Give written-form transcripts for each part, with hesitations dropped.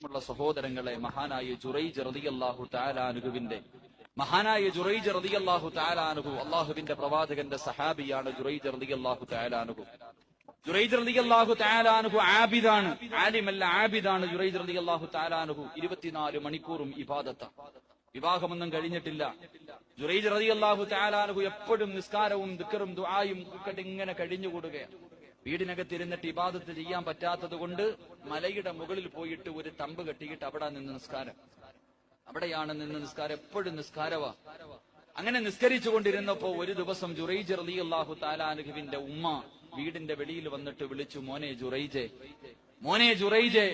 പ്രിയമുള്ള സഹോദരങ്ങളെ, മഹാനായ ജുറൈജ് റളിയല്ലാഹു തആല അൻഹുവിന്റെ അല്ലാഹുവിന്റെ പ്രവാചകന്റെ സഹാബിയാണ് ജുറൈജ് റളിയല്ലാഹു തആല അൻഹു. ജുറൈജ് റളിയല്ലാഹു തആല അൻഹു ആബിദാണ്, ആലിമല്ല ആബിദാണ്. ജുറൈജ് റളിയല്ലാഹു തആല അൻഹു 24 മണിക്കൂറും ഇബാദത്താണ്. വിവാഹമൊന്നും കഴിഞ്ഞിട്ടില്ല. ജുറൈജ് റളിയല്ലാഹു തആല അൻഹു എപ്പോഴും നിസ്കാരവും ദിക്റും ദുആയും ഒക്കെ ഇങ്ങനെ കഴിഞ്ഞുകൂടുകയാണ്. വീടിനകത്തിരുന്നിട്ട് ഇബാദത്ത് ചെയ്യാൻ പറ്റാത്തത് കൊണ്ട് മലയുടെ മുകളിൽ പോയിട്ട് ഒരു തമ്പ് കെട്ടിയിട്ട് അവിടെ നിന്ന് നിസ്കാരം, അവിടെയാണ് നിന്ന് നിസ്കാരം, എപ്പോഴും നിസ്കാരവാ. അങ്ങനെ നിസ്കരിച്ചു കൊണ്ടിരുന്നപ്പോ ഒരു ദിവസം ജുറൈജ് റളിയല്ലാഹു തആല അൻഹുവിന്റെ ഉമ്മ വീടിന്റെ വെളിയിൽ വന്നിട്ട് വിളിച്ചു, മോനെ ജുറൈജെ, മോനെ ജുറൈജെ.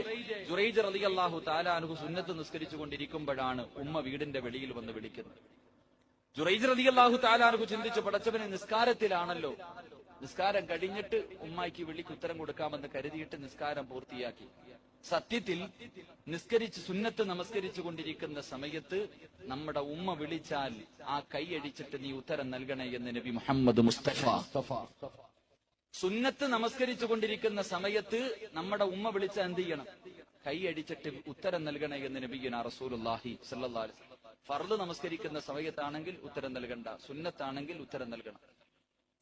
ജുറൈജ് റളിയല്ലാഹു തആല അൻഹു സുന്നത്ത് നിസ്കരിച്ചു കൊണ്ടിരിക്കുമ്പോഴാണ് ഉമ്മ വീടിന്റെ വെളിയിൽ വന്ന് വിളിക്കുന്നത്. ജുറൈജ് റളിയല്ലാഹു തആല അൻഹു ചിന്തിച്ചു, പടച്ചവനെ നിസ്കാരത്തിലാണല്ലോ, നിസ്കാരം കഴിഞ്ഞിട്ട് ഉമ്മായിക്ക് വിളിക്ക് ഉത്തരം കൊടുക്കാമെന്ന് കരുതിയിട്ട് നിസ്കാരം പൂർത്തിയാക്കി. സത്യത്തിൽ നിസ്കരിച്ച് സുന്നത്ത് നമസ്കരിച്ചു കൊണ്ടിരിക്കുന്ന സമയത്ത് നമ്മുടെ ഉമ്മ വിളിച്ചാൽ ആ കൈയടിച്ചിട്ട് നീ ഉത്തരം നൽകണേ എന്ന് നബി മുഹമ്മദ് മുസ്തഫ. സുന്നത്ത് നമസ്കരിച്ചു കൊണ്ടിരിക്കുന്ന സമയത്ത് നമ്മുടെ ഉമ്മ വിളിച്ച എന്ത് ചെയ്യണം? കൈയടിച്ചിട്ട് ഉത്തരം നൽകണേ എന്ന് നബിയുനാ റസൂലുള്ളാഹി സ്വല്ലല്ലാഹു അലൈഹി വസല്ലം. ഫർദ് നമസ്കരിക്കുന്ന സമയത്താണെങ്കിൽ ഉത്തരം നൽകണ്ട, സുന്നത്താണെങ്കിൽ ഉത്തരം നൽകണം.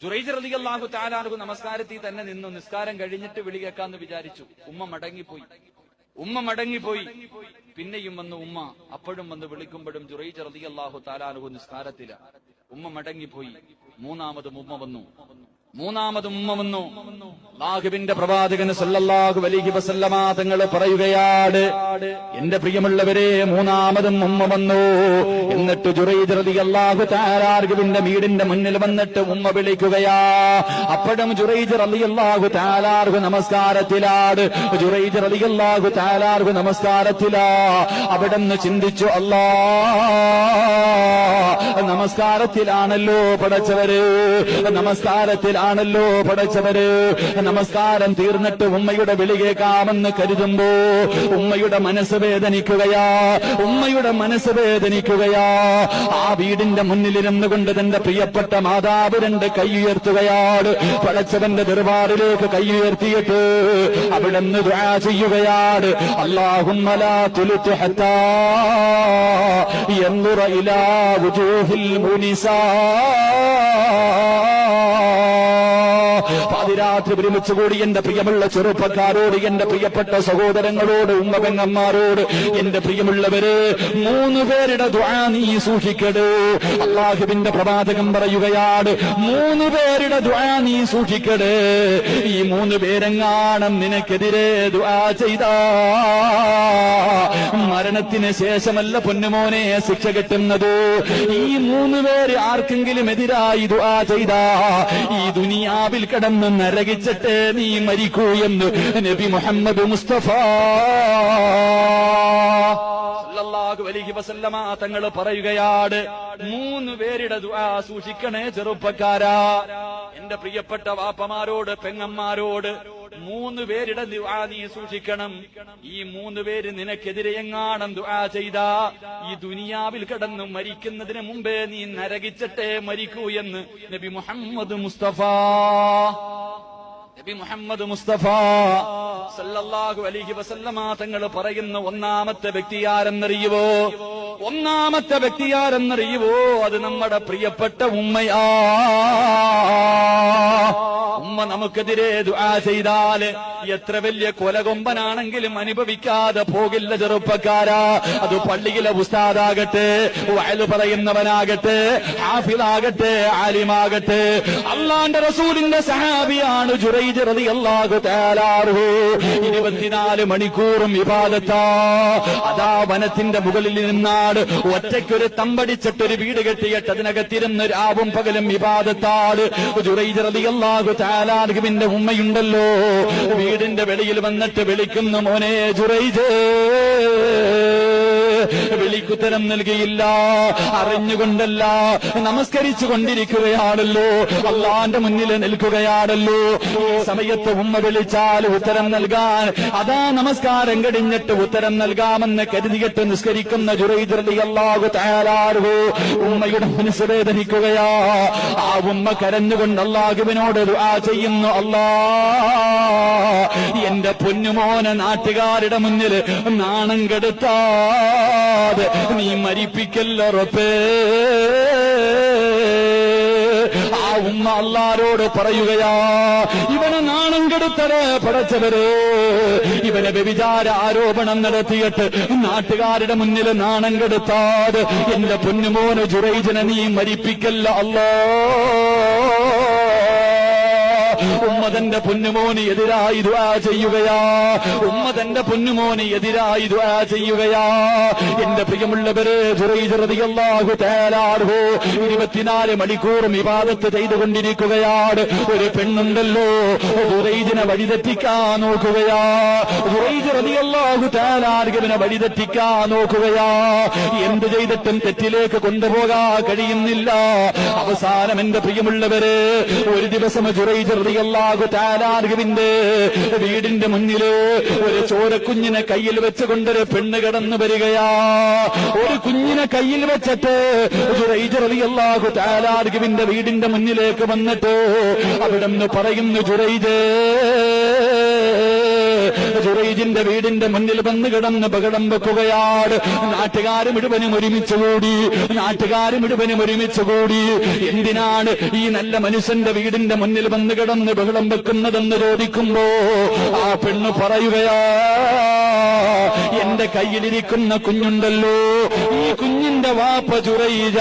ജുറൈജ് റളിയല്ലാഹു തആല അൻഹു നമസ്കാരത്തിൽ തന്നെ നിന്നു. നിസ്കാരം കഴിഞ്ഞിട്ട് വിളി കേൾക്കാന്ന് വിചാരിച്ചു. ഉമ്മ മടങ്ങിപ്പോയി. പിന്നെയും വന്നു ഉമ്മ. അപ്പോഴും വന്ന് വിളിക്കുമ്പോഴും ജുറൈജ് റളിയല്ലാഹു തആല അൻഹു നിസ്കാരത്തില. ഉമ്മ മടങ്ങിപ്പോയി. മൂന്നാമതും ഉമ്മ വന്നു. അല്ലാഹുവിന്റെ പ്രവാചകൻ സല്ലല്ലാഹു അലൈഹി വസല്ലമ തങ്ങൾ പറയുകയാണ്, എന്റെ പ്രിയമുള്ളവരെ, മൂന്നാമതും ഉമ്മ വന്നു. എന്നിട്ട് ജുറൈജ് റളിയല്ലാഹു തആല അൻഹുവിന്റെ വീടിന്റെ മുന്നിൽ വന്നിട്ട് ഉമ്മ വിളിക്കുകയാ. അപ്പോഴും ജുറൈജ് റളിയല്ലാഹു തആല അൻഹു നമസ്കാരത്തിലാണ്. ജുറൈജ് റളിയല്ലാഹു തആല അൻഹു നമസ്കാരത്തിലാ. അവിടെന്ന് ചിന്തിച്ചു, അല്ലാഹ് നമസ്കാരത്തിലാണല്ലോ പടച്ചവര്, നമസ്കാരത്തിലാണല്ലോ പടച്ചവര്. നമസ്കാരം തീർന്നിട്ട് ഉമ്മയുടെ വിളി കേൾക്കാമെന്ന് കരുതുമ്പോ ഉമ്മയുടെ മനസ്സ് വേദനിക്കുകയാ. ആ വീടിന്റെ മുന്നിലിരുന്നു കൊണ്ട് തന്റെ പ്രിയപ്പെട്ട മാതാവ് 2 കൈ ഉയർത്തുകയാണ്. പടച്ചവന്റെ ദർബാറിലേക്ക് കൈ ഉയർത്തിയിട്ട് അവിടുന്ന് ദുആ ചെയ്യുകയാണ്, അല്ലാഹുമ്മ ലാ തുലിത് ഹത്താ യൻദുറ ഇലാ വുജൂഹിൽ മുനിസാ. പാതിരാത്രി ഒരുമിച്ചുകൂടി എന്റെ പ്രിയമുള്ള ചെറുപ്പക്കാരോട്, എന്റെ പ്രിയപ്പെട്ട സഹോദരങ്ങളോട്, ഉമ്മ പെങ്ങന്മാരോട്, എന്റെ പ്രിയമുള്ളവര്, 3 പേരുടെ ദുആ നീ സൂക്ഷിക്കടേ. അല്ലാഹുവിന്റെ പ്രവാചകൻ പറയുകയാണ്, 3 പേരുടെ ദുആ നീ സൂക്ഷിക്കടേ. ഈ 3 പേരെങ്ങാനും നിനക്കെതിരെ ദുആ ചെയ്താ മരണത്തിന് ശേഷമല്ല പൊന്നുമോനെ ശിക്ഷ കിട്ടുന്നത്. ഈ 3 പേര് ആർക്കെങ്കിലും എതിരായി ദുആ ചെയ്താ ഈ ദുനിയാവിൽ കിടന്ന് നരകിച്ചിട്ട് നീ മരിക്കൂ എന്ന് നബി മുഹമ്മദ് മുസ്തഫ സല്ലല്ലാഹു അലൈഹി വസല്ലമ തങ്ങൾ പറയുകയാണ്, 3 പേരുടെ ദുആ സൂക്ഷിക്കണേ ചെറുപ്പക്കാരാ. എന്റെ പ്രിയപ്പെട്ട വാപ്പമാരോട്, പെങ്ങന്മാരോട്, 3 പേരുടെ ദുആ നീ സൂക്ഷിക്കണം. ഈ 3 പേര് നിനക്കെതിരെ എങ്ങാനും ദുആ ചെയ്താ ഈ ദുനിയാവിൽ കിടന്നു മരിക്കുന്നതിന് മുമ്പേ നീ നരകിച്ചിട്ടേ മരിക്കൂ എന്ന് നബി മുഹമ്മദ് മുസ്തഫ സല്ലല്ലാഹു അലൈഹി വസല്ലമ തങ്ങൾ പറയുന്ന ഒന്നാമത്തെ വ്യക്തിയാരെന്നറിയുവോ? അത് നമ്മുടെ പ്രിയപ്പെട്ട ഉമ്മയാ. ഉമ്മ നമുക്കെതിരെ ദുആ ചെയ്താൽ എത്ര വലിയ കൊലകൊമ്പനാണെങ്കിലും അനുഭവിക്കാതെ പോകില്ല ചെറുപ്പക്കാരാ. അത് പള്ളിയിലെ ഉസ്താദാകട്ടെ, വഅല് പറയുന്നവനാകട്ടെ, ഹാഫിളാകട്ടെ, ആലിമാകട്ടെ, അല്ലാഹുവിന്റെ റസൂലിന്റെ സഹാബിയാണ് ജുറൈജ് റളിയല്ലാഹു തആല അൻഹു. 24 മണിക്കൂറും ഇബാദത്താ. അതാ വനത്തിന്റെ മുകളിൽ നിന്നാണ് ഒറ്റയ്ക്കൊരു തമ്പടിച്ചിട്ടൊരു വീട് കെട്ടിയിട്ട് അതിനകത്തിരുന്ന് രാവും പകലും ഇബാദത്താണ്. ജുറൈജ് റളിയല്ലാഹു തആല അൻഹുവിന്റെ ഉമ്മയുണ്ടല്ലോ, വീടിന്റെ വെളിയിൽ വന്നിട്ട് വിളിക്കുന്നു, മോനെ ജുറൈജ്. ചോദ്യങ്ങൾക്ക് ഉത്തരം നൽകിയില്ല. അറിഞ്ഞുകൊണ്ടല്ല, നമസ്കരിച്ചു കൊണ്ടിരിക്കുകയാണല്ലോ, അള്ളാന്റെ മുന്നിൽ നിൽക്കുകയാണല്ലോ. ഈ സമയത്ത് ഉമ്മ വിളിച്ചാൽ ഉത്തരം നൽകാൻ, അതാ നമസ്കാരം കഴിഞ്ഞിട്ട് ഉത്തരം നൽകാമെന്ന് കരുതിയിട്ട് നിസ്കരിക്കുന്ന ജുറൈജ് റളിയല്ലാഹു തആല അൻഹു ഉമ്മയുടെ മനസ്സ് വേദനിക്കുകയാ. ആ ഉമ്മ കരഞ്ഞുകൊണ്ട് അല്ലാഹുവിനോട് ദുആ ചെയ്യുന്നു, അല്ലാ എന്റെ പൊന്നുമോനെ നാട്ടുകാരുടെ മുന്നിൽ നാണം കെടുത്താതെ നീ മരിപ്പിക്കല്ല റബ്ബേ. ആ ഉമ്മ അല്ലാഹുവോട് പറയുകയാ, ഇവനെ നാണം കെടുത്തത് പടച്ചവരെ, ഇവനെ വ്യഭിചാര ആരോപണം നടത്തിയിട്ട് നാട്ടുകാരുടെ മുന്നിൽ നാണം കെടുത്താതെ എന്റെ പൊന്നുമോന് ജുറൈജിനെ നീ മരിപ്പിക്കല്ല അല്ലാ. ഉമ്മ തന്റെ പൊന്നുമോന് എതിരായി ദുആ ചെയ്യുകയാ, ഉമ്മ തന്റെ പൊന്നുമോന് എതിരായി ദുആ ചെയ്യുകയാ. എന്റെ പ്രിയമുള്ളവരെ, ജുറൈജ് റളിയല്ലാഹു തആല അൻഹു 24 മണിക്കൂറും ഇബാദത്ത് ചെയ്തുകൊണ്ടിരിക്കുകയാണ്. ഒരു പെണ്ണുണ്ടല്ലോ ജുറൈജിനെ വഴിതെറ്റിക്കാൻ നോക്കുകയാ, ജുറൈജ് റളിയല്ലാഹു തആല അൻഹുവിനെ വഴിതെറ്റിക്കാൻ നോക്കുകയാ. എന്ത് ചെയ്തിട്ടും തെറ്റിലേക്ക് കൊണ്ടുപോകാൻ കഴിയുന്നില്ല. അവസാനം എന്റെ പ്രിയമുള്ളവരെ, ഒരു ദിവസം ജുറൈജ് റളിയല്ലാഹു തആല അൻഹുവിന്റെ വീടിന്റെ മുന്നില് ഒരു ചോരക്കുഞ്ഞിനെ കയ്യിൽ വെച്ചുകൊണ്ടൊരു പെണ്ണ് കടന്നു വരികയാ. ഒരു കുഞ്ഞിനെ കയ്യിൽ വെച്ചിട്ട് ജുറൈജ് റളിയല്ലാഹു തആല അൻഹുവിന്റെ വീടിന്റെ മുന്നിലേക്ക് വന്നിട്ട് അവിടുന്ന് പറയുന്നു, ജുറൈജിന്റെ വീടിന്റെ മുന്നിൽ വന്ന് കിടന്ന് ബഹളം വെക്കുകയാണ്. നാട്ടുകാരും മുഴുവനും ഒരുമിച്ചുകൂടി, നാട്ടുകാരും മുഴുവനും ഒരുമിച്ചുകൂടി. എന്തിനാണ് ഈ നല്ല മനുഷ്യന്റെ വീടിന്റെ മുന്നിൽ വന്ന് കിടന്ന് ബഹളം വെക്കുന്നതെന്ന് ചോദിക്കുമ്പോ ആ പെണ്ണ് പറയുകയാ, എന്റെ കയ്യിലിരിക്കുന്ന കുഞ്ഞുണ്ടല്ലോ, ഈ കുഞ്ഞിന്റെ വാപ്പ ജുറൈജ,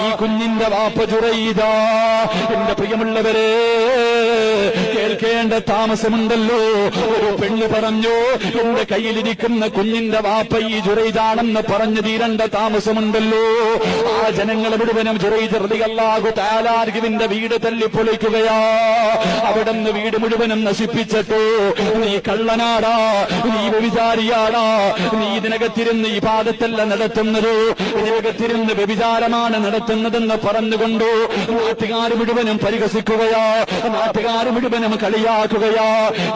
ഈ കുഞ്ഞിന്റെ വാപ്പ ജുറൈജ. എന്റെ പ്രിയമുള്ളവരെ, കേൾക്കേണ്ട താമസമുണ്ടല്ലോ. ഒരു പെണ്ണ് പറഞ്ഞു, എന്റെ കയ്യിലിരിക്കുന്ന കുഞ്ഞിന്റെ വാപ്പ ഈ ജുറൈജാണെന്ന് പറഞ്ഞു തീരേണ്ട താമസമുണ്ടല്ലോ. ആ ജനങ്ങൾ മുഴുവനും ജുറൈജ് റളിയല്ലാഹു തആല അൻഹുവിന്റെ വീട് തല്ലിപ്പൊളിക്കുകയാ. അവിടുന്ന് വീട് മുഴുവനും നശിപ്പിച്ചിട്ടു. നീ കള്ളനാടാ, നീ വ്യഭിചാരിയാടാ, നീ ഇതിനകത്തിരുന്ന് ഇബാദത്തല്ല നടത്തുന്നത്, ഇതിനകത്തിരുന്ന് വ്യഭിചാരമാണ് നടത്തുന്നതെന്ന് പറഞ്ഞുകൊണ്ട് നാട്ടുകാർ മുഴുവനും പരിഹസിക്കുകയാ, നാട്ടുകാർ മുഴുവനും കളിയാക്കുകയാ.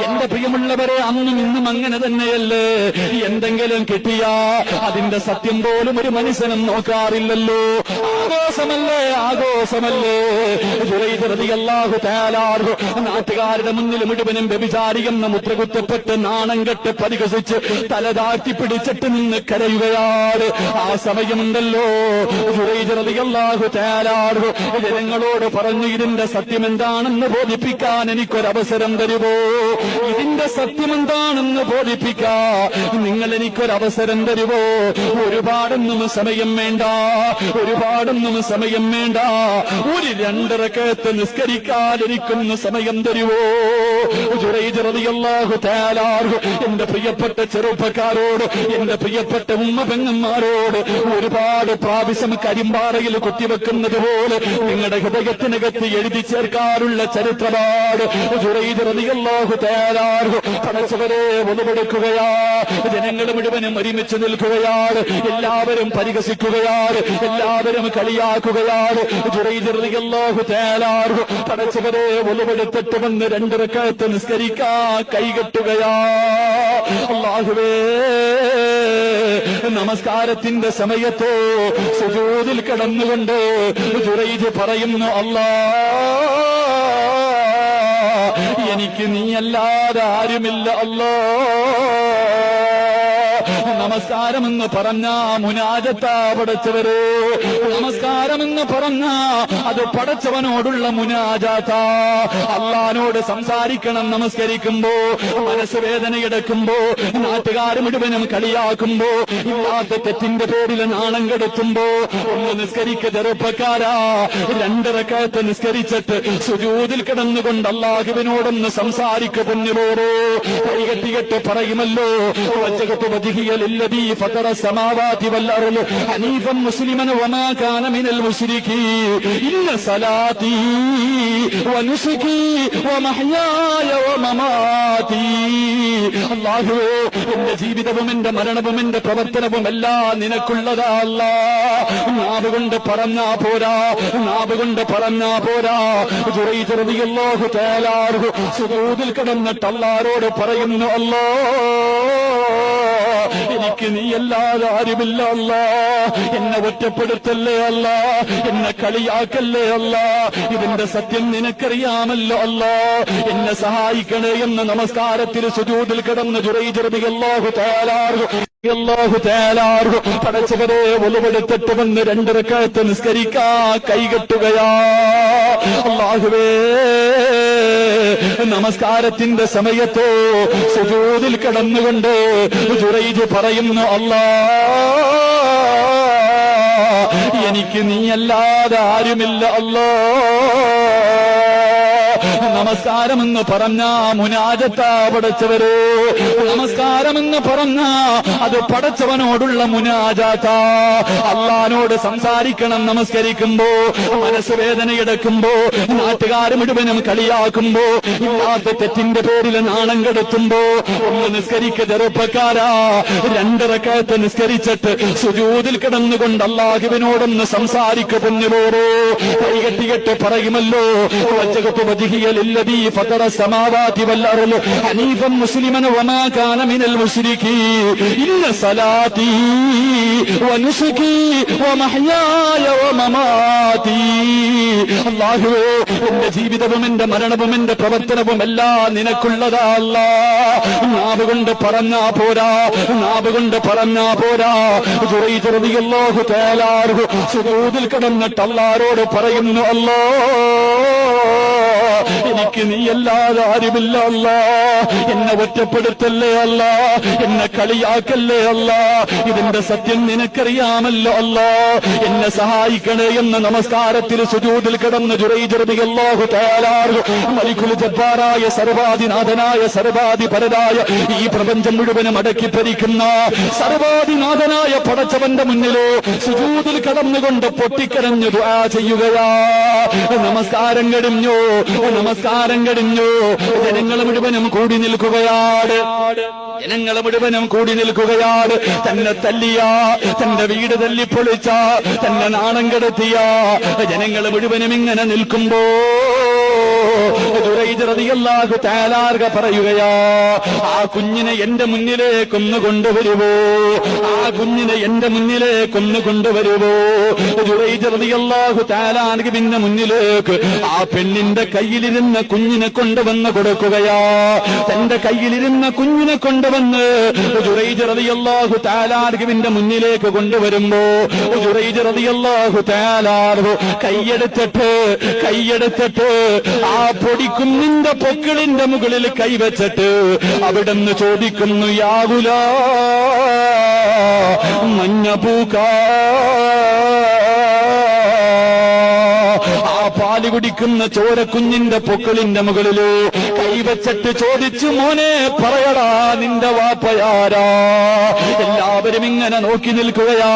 എന്റെ പ്രിയമുള്ളവരെ, അന്നും ഇന്നും അങ്ങനെ തന്നെയല്ലേ? എന്തെങ്കിലും കിട്ടിയാ അതിന്റെ സത്യം പോലും ഒരു മനുഷ്യനും നോക്കാറില്ലല്ലോ. ആഘോഷമല്ലേ, ആഘോഷമല്ലേ. ജുറൈജ് റളിയല്ലാഹു തആല അൻഹു നാട്ടുകാരുടെ മുന്നിൽ മുഴുവനും വ്യഭിചാരിയെന്ന് മുദ്രകുത്തപ്പെട്ട് നാണം കെട്ട് പരിഹസിച്ച് തല താഴ്ത്തി പിടിച്ചിട്ട് നിന്ന് കരയുകയാണ്. ആ സമയമുണ്ടല്ലോ ജുറൈജ് റളിയല്ലാഹു തആല അൻഹു ജനങ്ങളോട് പറഞ്ഞു, ഇതിന്റെ സത്യം എന്താണെന്ന് ബോധിപ്പിക്കാൻ എനിക്കൊരവസരം തരുമോ? ഇതിന്റെ സത്യം എന്താണെന്ന് ബോധിപ്പിക്കാ നിങ്ങൾ എനിക്കൊരവസരം തരുമോ? ഒരുപാടൊന്നും സമയം വേണ്ട, ഒരുപാടൊന്നും സമയം വേണ്ട. ഒരു 2 റക്അത്ത് നിസ്കരിക്കാൻ എനിക്കൊന്ന് സമയം തരുമോ? ജുറൈജ് റളിയല്ലാഹു തആല അൻഹു എന്റെ പ്രിയപ്പെട്ട ചെറുപ്പക്കാരോട്, എന്റെ പ്രിയപ്പെട്ട ഉമ്മ പെങ്ങന്മാരോട് ഒരുപാട് പ്രാവശ്യം കരിമ്പാറയിൽ കുത്തിവെക്കുന്നത് പോലെ നിങ്ങളുടെ ഹൃദയത്തിനകത്ത് എഴുതി ചേർക്കാനുള്ള ചരിത്രമാണ് ജുറൈജ് റളിയല്ലാഹു തആല അൻഹു. പടച്ചവരെ ഒന്നുപെടുക്കുകയാ, ജനങ്ങൾ മുഴുവനും ഒരുമിച്ച് നിൽക്കുകയാണ്, എല്ലാവരും പരിഹസിക്കുകയാണ്, എല്ലാവരും കളിയാക്കുകയാണ്. ജുറൈജ് റളിയല്ലാഹു തആല അൻഹു പടച്ചവരെ ഒന്നുപെടുത്തിട്ട് വന്ന് 2 റക്അത്ത് നിസ്കരിക്കാൻ കൈകെട്ടുകയാ. അല്ലാഹുവേ, നമസ്കാരത്തിന്റെ സമയത്തോ സുജൂദിൽ കിടന്നുകൊണ്ട് ജുറൈജ് പറയുന്നു, അല്ലാ എനിക്ക് നീയല്ലാതെ ആരുമില്ല അല്ലാ. നമസ്കാരമെന്ന് പറഞ്ഞ മുനാജത്താ പടച്ചവരെ, നമസ്കാരമെന്ന് പറഞ്ഞ അത് പടച്ചവനോടുള്ള മുനാജാത്താ. അള്ളാനോട് സംസാരിക്കണം നമസ്കരിക്കുമ്പോ, മനസ്സ് വേദനയെടുക്കുമ്പോ, നാട്ടുകാർ മുഴുവനും കളിയാക്കുമ്പോ, ഇല്ലാത്ത തെറ്റിന്റെ പേരിൽ നാണം കെടുത്തുമ്പോ ഒന്ന് നിസ്കരിക്ക ചെറുപ്പക്കാരാ. 2 റക്അത്ത് നിസ്കരിച്ചിട്ട് സുജൂദിൽ കിടന്നുകൊണ്ട് അല്ലാഹുവിനോടൊന്ന് സംസാരിക്ക പൊന്നുപോരോ. കൈകെട്ടികെട്ട് പറയുമല്ലോ, വജ്ജകത്ത് وجهي للذي فطر السماوات والأرض حنيفا مسلما وما كان من المشركين إن صلاتي ونسكي ومحياي ومماتي അല്ലാഹുവേ എന്റെ ജീവിതവും എന്റെ മരണവും എന്റെ പ്രവർത്തനവും എല്ലാം നിനക്കുള്ളതാ അല്ലാഹ്. നാവ് കൊണ്ട് പറഞ്ഞാ പോരാ, നാവ് കൊണ്ട് പറഞ്ഞാ പോരാ. ജുറൈജ് റളിയല്ലാഹു തആല അൻഹു സുജൂദിൽ കിടന്നിട്ട് അല്ലാഹുവോട് പറയുന്നു, അല്ലാഹ് എനിക്ക് നീയല്ലാതെ ആരുമില്ല അല്ലാഹ്, എന്നെ ഒറ്റപ്പെടുത്തല്ലേ അല്ലാഹ്, എന്നെ കളിയാക്കല്ലേ അല്ലാഹ്, ഇതിന്റെ സത്യം നിനക്കറിയാമല്ലോ അല്ലാഹ്, എന്നെ സഹായിക്കണേ എന്ന് നമസ്കാരത്തിൽ സുജൂദിൽ കിടന്ന് ജുറൈജ് റളിയല്ലാഹു തആല അൻഹു പടച്ചവരെ ഒലുവെടുത്തിട്ട് വന്ന് 2 റക്അത്ത് നിസ്കരിക്കാ കൈകെട്ടുകയാ. അല്ലാഹുവേ നമസ്കാരത്തിന്റെ സമയത്തോ സുജൂദിൽ കിടന്നുകൊണ്ട് ജുറൈജ് പറയുന്നു, അല്ലാഹ് എനിക്ക് നീയല്ലാതെ ആരുമില്ല അല്ലാഹ്. നമസ്കാരമെന്ന് പറഞ്ഞ മുനാജത്താ പടച്ചവരോ, നമസ്കാരമെന്ന് പറഞ്ഞ അത് പടച്ചവനോടുള്ള മുനാജാത്താ. അള്ളാനോട് സംസാരിക്കണം നമസ്കരിക്കുമ്പോ, മനസ്സ് വേദനയെടുക്കുമ്പോ, നാട്ടുകാർ മുഴുവനും കളിയാക്കുമ്പോ, ഇല്ലാത്ത തെറ്റിന്റെ പേരിൽ നാണം കെടുത്തുമ്പോ ഒന്ന് നിസ്കരിക്ക ചെറുപ്പക്കാരാ. 2 റക്അത്ത് നിസ്കരിച്ചിട്ട് സുജൂദിൽ കിടന്നുകൊണ്ട് അല്ലാഹുവിനോടൊന്ന് സംസാരിക്കു പൊന്നുപോരോ. കൈകെട്ടികെട്ട് പറയുമല്ലോ, الذي فطر السماوات والأرض حنيفا مسلما وما كان من المشركين إن صلاتي ونسكي ومحياي ومماتي. അല്ലാഹുവേ എന്റെ ജീവിതവും എന്റെ മരണവും എന്റെ പ്രവർത്തനവും എല്ലാം നിനക്കുള്ളതാ അല്ലാഹ്. നാവ് കൊണ്ട് പറഞ്ഞാ പോരാ, നാവ് കൊണ്ട് പറഞ്ഞാ പോരാ. ജുറൈജ് റളിയല്ലാഹു തആല അൻഹു സുജൂദിൽ കിടന്നിട്ട് അല്ലാഹുവോട് പറയുന്നു, അല്ലാഹ് എനിക്ക് നീയല്ലാതെ ആരുമില്ല അല്ലാഹ്, എന്നെ ഒറ്റപ്പെടുത്തല്ലേ അല്ലാഹ്, എന്നെ കളിയാക്കല്ലേ അല്ലാഹ്, ഇതിന്റെ സത്യം നിനക്കറിയാമല്ലോ അല്ലാഹ്, എന്നെ സഹായിക്കണേ എന്ന് നമസ്കാരത്തിൽ സുജൂദിൽ കിടന്ന് ജുറൈജ് റളിയല്ലാഹു തആല അൻഹു മലിക്കുൽ ജബ്ബാറായ സർവാധിനാഥനായ സർവാധിപരനായ ഈ പ്രപഞ്ചം മുഴുവനും അടക്കി ഭരിക്കുന്ന സർവാധിനാഥനായ പടച്ചവന്റെ മുന്നിലോ സുജൂദിൽ കിടന്നുകൊണ്ട് പൊട്ടിക്കരഞ്ഞു ദുആ ചെയ്യുകയാ. നമസ്കാരം കഴിഞ്ഞു, നമസ്കാരം കഴിഞ്ഞു. ജനങ്ങൾ മുഴുവനും കൂടി നിൽക്കുകയാണ്, ജനങ്ങൾ മുഴുവനും കൂടി നിൽക്കുകയാണ്. തന്നെ തല്ലിയ, തന്റെ വീട് തല്ലിപ്പൊളിച്ച, തന്നെ നാണം കെടുത്തിയ ജനങ്ങൾ മുഴുവനും ഇങ്ങനെ നിൽക്കുമ്പോ ജുറൈജ് റളിയല്ലാഹു തആല അൻഹു പറയുകയാ, ആ കുഞ്ഞിനെ എന്റെ മുന്നിലേക്കൊന്ന് കൊണ്ടുവരുവോ, ആ കുഞ്ഞിനെ എന്റെ മുന്നിലേക്കൊന്ന് കൊണ്ടുവരുവോ. ജുറൈജ് റളിയല്ലാഹു തആല അൻഹുവിന്റെ മുന്നിലേക്ക് ആ പെണ്ണിന്റെ കയ്യിലിരുന്ന കുഞ്ഞിനെ കൊണ്ടുവന്ന് കൊടുക്കുകയാ. തന്റെ കയ്യിലിരുന്ന കുഞ്ഞിനെ കൊണ്ടുവന്ന് ജുറൈജ് റളിയല്ലാഹു തആല അൻഹുവിന്റെ മുന്നിലേക്ക് കൊണ്ടുവരുമ്പോ ജുറൈജ് റളിയല്ലാഹു തആല അൻഹു കൈയെടുത്തിട്ട് ആ പൊടിക്കുന്നിന്റെ പൊക്കിളിന്റെ മുകളിൽ കൈവച്ചിട്ട് അവിടുന്ന് ചോദിക്കുന്നു, യാ ഗുലാം മന്നബൂക. ആ പാല് കുടിക്കുന്ന ചോരക്കുഞ്ഞിന്റെ പൊക്കിളിന്റെ മുകളില് കൈവച്ചിട്ട് ചോദിച്ചു, മോനെ പറയടാ നിന്റെ വാപ്പയാരാ. എല്ലാവരും ഇങ്ങനെ നോക്കി നിൽക്കുകയാ,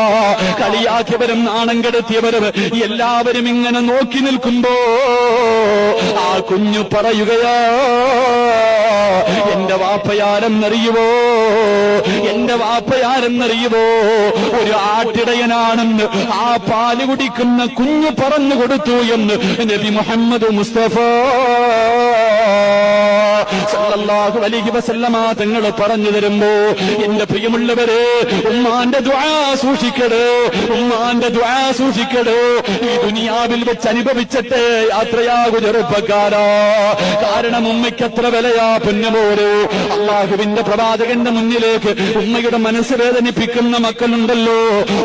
കളിയാക്കിയവരും നാണം കെടുത്തിയവരും എല്ലാവരും ഇങ്ങനെ നോക്കി നിൽക്കുമ്പോ ആ കുഞ്ഞു പറയുകയാ, എന്റെ വാപ്പയാരെന്നറിയുവോ, എന്റെ വാപ്പയാരെന്നറിയുവോ, ഒരു ആട്ടിടയനാണെന്ന് ആ പാല് കുടിക്കുന്ന കുഞ്ഞു പറഞ്ഞു കൊടുത്തു എന്ന് നബി മുഹമ്മദ് മുസ്തഫ സല്ലല്ലാഹു അലൈഹി വസല്ലമ തങ്ങൾ പറഞ്ഞു തരുമ്പോ, എന്റെ പ്രിയമുള്ളവരെ, ഉമ്മാന്റെ ദുആ സൂക്ഷിക്കടേ, ഉമ്മാന്റെ ദുആ സൂക്ഷിക്കടേ. ഈ ദുനിയാവിൽ വെച്ച് അനുഭവിച്ചിട്ട് യാത്രയാകു ചെറുപ്പക്കാരാ. കാരണം ഉമ്മയ്ക്ക് എത്ര വിലയാ പൊന്നുപോരോ. അള്ളാഹുവിന്റെ പ്രവാചകന്റെ മുന്നിലേക്ക് ഉമ്മയുടെ മനസ്സ് വേദനിപ്പിക്കുന്ന മക്കളുണ്ടല്ലോ,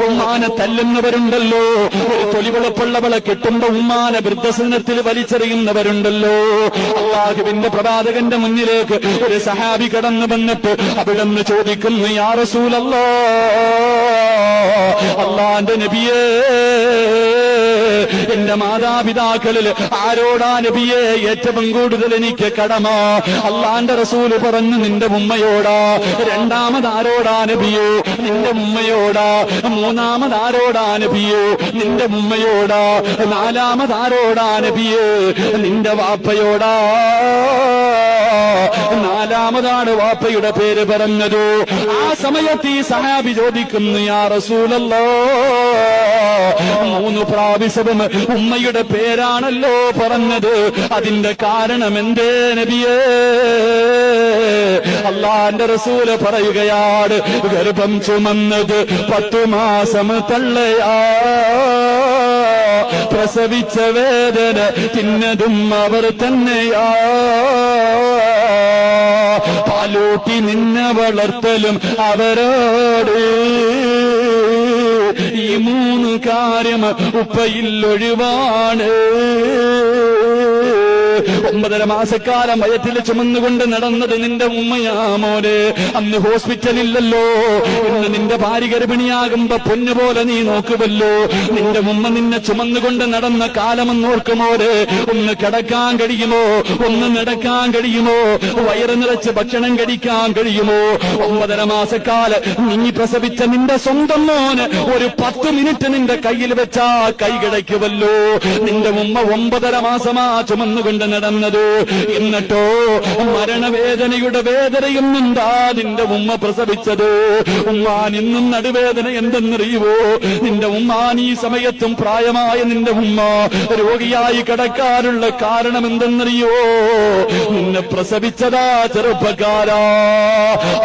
ഉമ്മാനെ തല്ലുന്നവരുണ്ടല്ലോ, ഒരു തൊലിവെളുപ്പുള്ളവളെ കിട്ടുമ്പോ ഉമ്മാനെ വൃദ്ധസദനത്തിൽ വലിച്ചെറിയുന്നവരുണ്ടല്ലോ. അള്ളാഹുവിന്റെ പ്രവാചകന്റെ മുന്നിലേക്ക് ഒരു സഹാബി കടന്നു വന്നിട്ട് അവിടുന്ന് ചോദിക്കുന്നു, യാ റസൂലല്ലാഹ്, അള്ളാന്റെ നബിയേ, എന്റെ മാതാപിതാക്കളിൽ ആരോടാ നബിയെ ഏറ്റവും കൂടുതൽ എനിക്ക് കടമ? അള്ളാന്റെ റസൂല് പറഞ്ഞു നിന്റെ ഉമ്മയോടാ. രണ്ടാമതാരോടാ നബിയോ? നിന്റെ ഉമ്മയോടാ. മൂന്നാമതാരോടാ നബിയോ? നിന്റെ ഉമ്മയോടാ. നാലാമതാരോടാ നബിയോ? നിന്റെ വാപ്പയോടാ. നാലാമതാണ് വാപ്പയുടെ പേര് പറഞ്ഞത്. ആ സമയത്ത് ഈ സഹാബി ചോദിക്കുന്നു, യാ റസൂലല്ലാഹ്, 3 പ്രാവശ്യവും ഉമ്മയുടെ പേരാണല്ലോ പറഞ്ഞത്, അതിന്റെ കാരണം എന്തേ നബിയേ? അള്ളാന്റെ റസൂല് പറയുകയാണ്, ഗർഭം ചുമന്നത് 10 മാസം തള്ളയാ, പ്രസവിച്ച വേദന തിന്നതും അവർ തന്നെയാ, പാലൂട്ടി നിന്നെ വളർത്തലും അവരോട്. ഈ 3 കാര്യം ഉപ്പയിൽ ഒഴിവാണ്. 9.5 മാസക്കാലം വയറ്റിൽ ചുമന്നുകൊണ്ട് നടന്നത് നിന്റെ ഉമ്മയാ മോനെ. അന്ന് ഹോസ്പിറ്റലില്ലല്ലോ. ഇന്ന് നിന്റെ ഭാര്യ ഗർഭിണിയാകുമ്പോ പൊന്നുപോലെ നീ നോക്കുമല്ലോ. നിന്റെ ഉമ്മ നിന്നെ ചുമന്നുകൊണ്ട് നടന്ന കാലമെന്ന് ഓർക്കുമോരെ. ഒന്ന് കിടക്കാൻ കഴിയുമോ? ഒന്ന് നടക്കാൻ കഴിയുമോ? വയറ് നിറച്ച് ഭക്ഷണം കഴിക്കാൻ കഴിയുമോ? 9.5 മാസക്കാലം നീ പ്രസവിച്ച നിന്റെ സ്വന്തം മോന് ഒരു 10 മിനിറ്റ് നിന്റെ കയ്യിൽ വെച്ചാ കൈ കിടക്കുമല്ലോ. നിന്റെ ഉമ്മ 9.5 മാസമാ ചുമന്നുകൊണ്ട് നടന്നത്. എന്നിട്ടോ മരണവേദനയുടെ വേദനയും എന്താ നിന്റെ ഉമ്മ പ്രസവിച്ചത്? ഉമ്മാൻ ഇന്നും നടുവേദന എന്തെന്നറിയുവോ? നിന്റെ ഉമ്മാൻ ഈ സമയത്തും പ്രായമായ നിന്റെ ഉമ്മ രോഗിയായി കിടക്കാനുള്ള കാരണം എന്തെന്നറിയോ? നിന്നെ പ്രസവിച്ചതാ ചെറുപ്പക്കാരാ.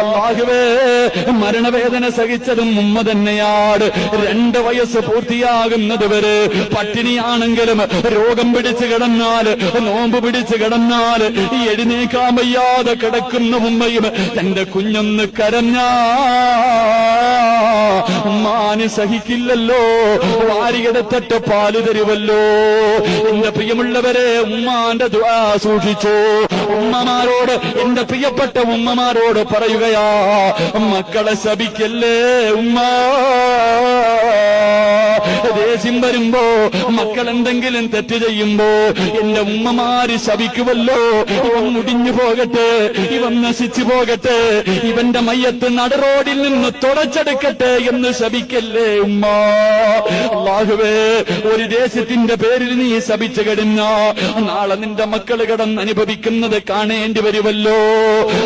അല്ലാഹുവേ, മരണവേദന സഹിച്ചതും ഉമ്മ തന്നെയാണ്. 2 വയസ്സ് പൂർത്തിയാകുന്നത് വരെ പട്ടിണിയാണെങ്കിലും രോഗം പിടിച്ചു കിടന്നാൽ, നോമ്പ് പിടിച്ചു കിടന്നാൽ എഴുന്നേക്കാൻ വയ്യാതെ കിടക്കുന്ന ഉമ്മയും തന്റെ കുഞ്ഞൊന്ന് കരഞ്ഞാ ഉമ്മാന് സഹിക്കില്ലല്ലോ. വാരിയെടുത്തിട്ട് പാല് തരുവല്ലോ. എന്റെ പ്രിയമുള്ളവരെ, ഉമ്മാന്റെ ദുആ സൂക്ഷിച്ചു. ഉമ്മമാരോട്, എന്റെ പ്രിയപ്പെട്ട ഉമ്മമാരോട് പറയുകയാ, മക്കളെ ശപിക്കല്ലേ ഉമ്മ. ദേഷ്യം വരുമ്പോ, മക്കൾ എന്തെങ്കിലും തെറ്റ് ചെയ്യുമ്പോ എന്റെ ഉമ്മമാര് ശപിക്കുമല്ലോ. ഇവൻ മുടിഞ്ഞു പോകട്ടെ, ഇവൻ നശിച്ചു പോകട്ടെ, ഇവന്റെ മയ്യത്ത് നടുറോഡിൽ നിന്ന് തുടച്ചെടുക്കട്ടെ എന്ന് ശപിക്കല്ലേ ഉമ്മ. അല്ലാഹുവേ, ഒരു ദേശത്തിന്റെ പേരിൽ നീ ശപിച്ചു കഴിഞ്ഞ നാളെ നിന്റെ മക്കൾ കിടന്ന് അനുഭവിക്കുന്നത് കാണേണ്ടി വരുമല്ലോ.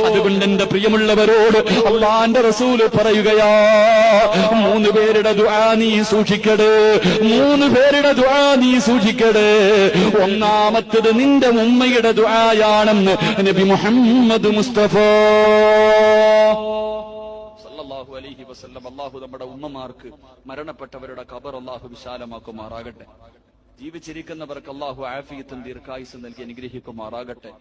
അതുകൊണ്ട് എന്റെ പ്രിയമുള്ളവരോട് അള്ളാന്റെ റസൂല് പറയുകയാ, 3 പേരുടെ ദുആ നീ സൂക്ഷിക്കട്. 3 പേരുടെ ദുആ നീ സൂക്ഷിക്കട്. ഒന്നാമത്തത് നിന്റെ ഉമ്മയുടെ ദുആയാണെന്ന് നബി മുഹമ്മദ് മുസ്തഫ സല്ലല്ലാഹു അലൈഹി വസല്ലം. അല്ലാഹു നമ്മുടെ ഉമ്മമാർക്ക്, മരണപ്പെട്ടവരുടെ ഖബർ അല്ലാഹു വിശാലമാക്കുമാറാകട്ടെ. ജീവിച്ചിരിക്കുന്നവർക്ക് അല്ലാഹു ആഫിയത്തും ദീർഘായുസ്സും നൽകി അനുഗ്രഹിക്കുമാറാകട്ടെ.